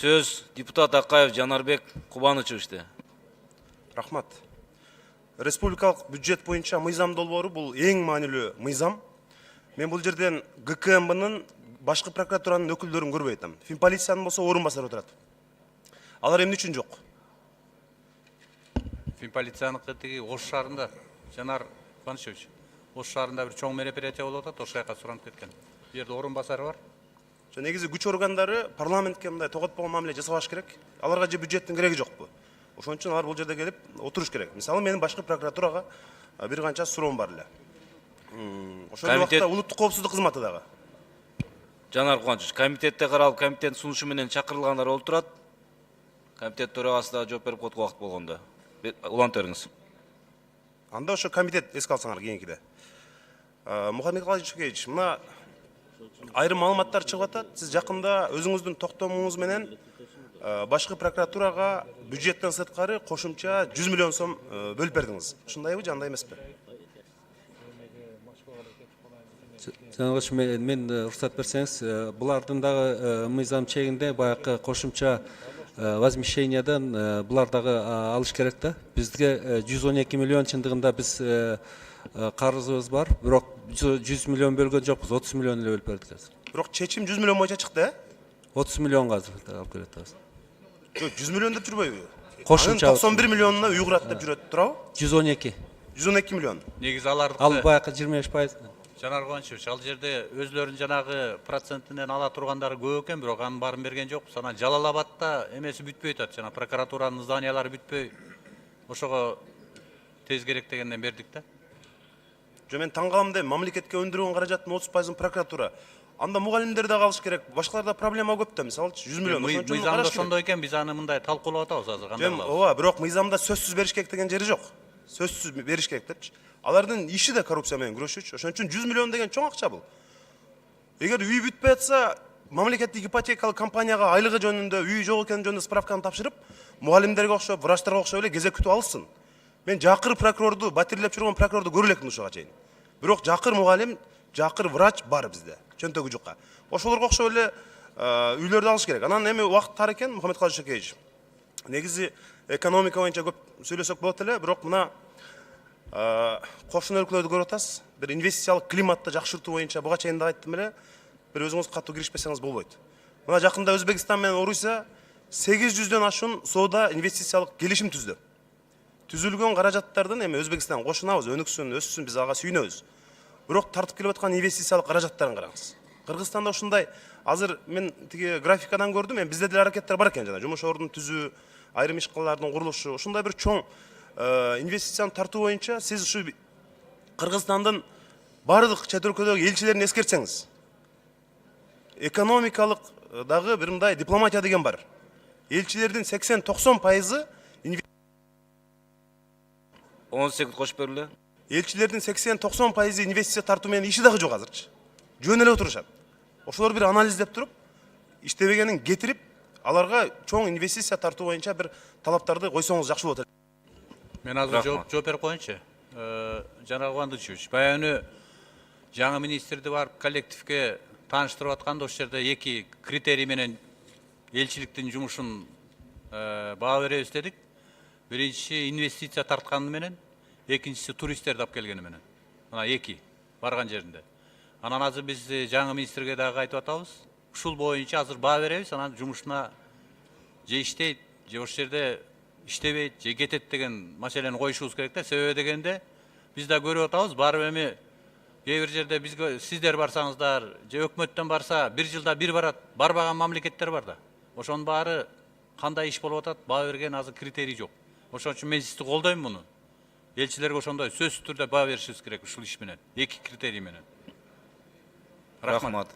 Söz депутат Акаев Жанарбек Кубанычевичте. Рахмат. Республикалық бюджет бойынша мыйзам долбоору бул эң маанилүү мыйзам. Мен бул жерден ГКМБнын башкы прокуратуранын өкүлдөрүн көрбөй атам. Финполициянын болсо орун басары отурат. Алар эмне үчүн жок? Финполицияныкы тиги Ош шаарында, Жанар Кубанычевич, Ош шаарында бир чоң мероприятие болуп атат, ошол жака суранып кеткен. Бул жерде орун басары бар. Негизи күч органдары парламентке мындай тоготпогон мамиле жасабаш керек. Аларга же бюджеттин кереги жокпу. Ошон үчүн алар бул жерде келип отуруш керек. Мисалы менин башкы прокуратурага бир канча суроом бар эле. Ошол убакта улуттук коопсуздук кызматы дагы. Жанар Кубанычевич, комитетте каралып, комитеттин сунушу менен чакырылгандар отурат. Комитет төрагасы да жооп берип коет убакыт болгондо. Улантып бериңиз. Анда ошо комитет эске алсаңар кийинкиде. Мухаммед Калачевич, мына айрым маалыматтар чыгып атат. Сиз жакында өзүңүздүн токтомуңуз менен башкы прокуратурага бюджеттен сырткары кошумча 100 миллион сом бөлүп бердиңиз. Ушундайбы же андай эмеспи? Жанагыч, мен уруксат берсеңиз, булардын дагы мыйзам чегинде баягы кошумча возмещениядан булар дагы алыш керек да. Бизге 112 миллион чындыгында биз карызыбыз бар, бирок 100 миллион бөлгөн жокпуз, 30 миллион эле бөлүп бердик азыр. Бирок чечим 100 миллион боюнча чыкты, 30 миллионга азыр алып келет азыр. 100 миллион деп жүрбөйбү? Кошумча 91 миллионуна уйгурат деп жүрөт турабы? 112. 112 миллион. Негизи аларды Ал баягы 25%. Жанар Кубанычевич, ал жерде өзлөрүнүн жанагы процентинен ала тургандары көп экен, бирок анын баарын берген жокпуз. Анан Жалал-Абадта эмеси бүтпөй атат, жана прокуратуранын зданиялары бүтпөй. Ошого тез керек дегенден бердик да. Жо мен таң калам дейм, мамлекетке өндүргөн каражаттын 30%ын прокуратура. Анда мугалимдер да калыш керек. Башкаларда проблема көп да, мисалы 100 миллион. Мыйзамда ошондой экен, биз аны мындай талкуулап атабыз азыр кандай кылабыз? Ооба, бирок мыйзамда сөзсүз бериш керек деген жери жок. Сөзсүз бериш керек депчи. Алардын иши да коррупция менен күрөшүүчү. Ошон үчүн 100 миллион деген чоң акча бул. Эгер үй бүтпөй атса, мамлекеттик ипотекалык компанияга айлыгы жөнүндө, үй жок экени жөнүндө справканы тапшырып, мугалимдерге окшоп, врачтарга окшоп эле кезек күтүп алышсын. Мен жакыр прокурорду, батирлеп жүргөн прокурорду көрө элекмин ушуга чейин. Бирок жакыр мугалим, жакыр врач бар бизде, чөнтөгү жукка. Ошолорго окшоп эле үйлөрдү алыш керек. Анан эми убакыт тар экен, Мухаммед Калачевич. Негизи экономика боюнча көп сүйлөсөк болот эле, бирок мына кошуна өлкөлөрдү көрүп атасыз. Бир инвестициялык климатты жакшыртуу боюнча буга чейин да айттым эле, бир өзүңүз катуу киришпесеңиз болбойт. Мына жакында Өзбекстан менен Орусия 800дөн ашуун соода инвестициялык келишим түздү. Түзүлгөн каражаттардын эми Өзбекстан кошунабыз, өнүксүн, өссүн, биз ага сүйүнөбүз. Бирок тартып келип аткан инвестициялык каражаттарын караңыз. Кыргызстанда ушундай азыр мен тиги графикадан көрдүм, эми бизде деле аракеттер бар экен жана жумуш ордун түзүү, айрым иш калалардын курулушу, ушундай бир чоң инвестицияны тартуу боюнча сиз ушу Кыргызстандын бардык чет өлкөдөгү элчилерин эскертсеңиз, экономикалык дагы бир мындай дипломатия деген бар. Элчилердин 80-90% 10 секунд кошуп бериле. Элчилердин 80-90% инвестиция тартуу менен иши дагы жок азырчы. Жөн эле отурушат. Ошолор бир анализдеп туруп, иштебегенин кетирип, аларга чоң инвестиция тартуу боюнча бир талаптарды койсоңуз жакшы болот. Мен азыр жооп берип коеюнчу. Жанар Кубанычевич, баягы жаңы министрди барып коллективге тааныштырып атканда ошол жерде эки критерий менен элчиликтин жумушун баа беребиз дедик. Биринчиси инвестиция тартканы менен, экинчиси туристтерди алып келгени менен. Мына эки барган жеринде. Анан азыр биз жаңы министрге дагы айтып атабыз. Ушул боюнча азыр баа беребиз, анан жумушуна же иштейт, же ошол жерде иштебейт, же кетет деген маселени коюшубуз керек да. Себеби дегенде биз да көрүп атабыз, барып эми кээ бир жерде бизге сиздер барсаңыздар, же өкмөттөн барса, бир жылда бир барат, барбаган мамлекеттер бар да. Ошонун баары кандай иш болуп атат, баа берген азыр критерий жок. Ошон үчүн мен сизди колдойм муну. Элчилерге ошондой сөзсүз түрдө баа беришибиз керек ушул иш менен, эки критерий менен. Рахмат.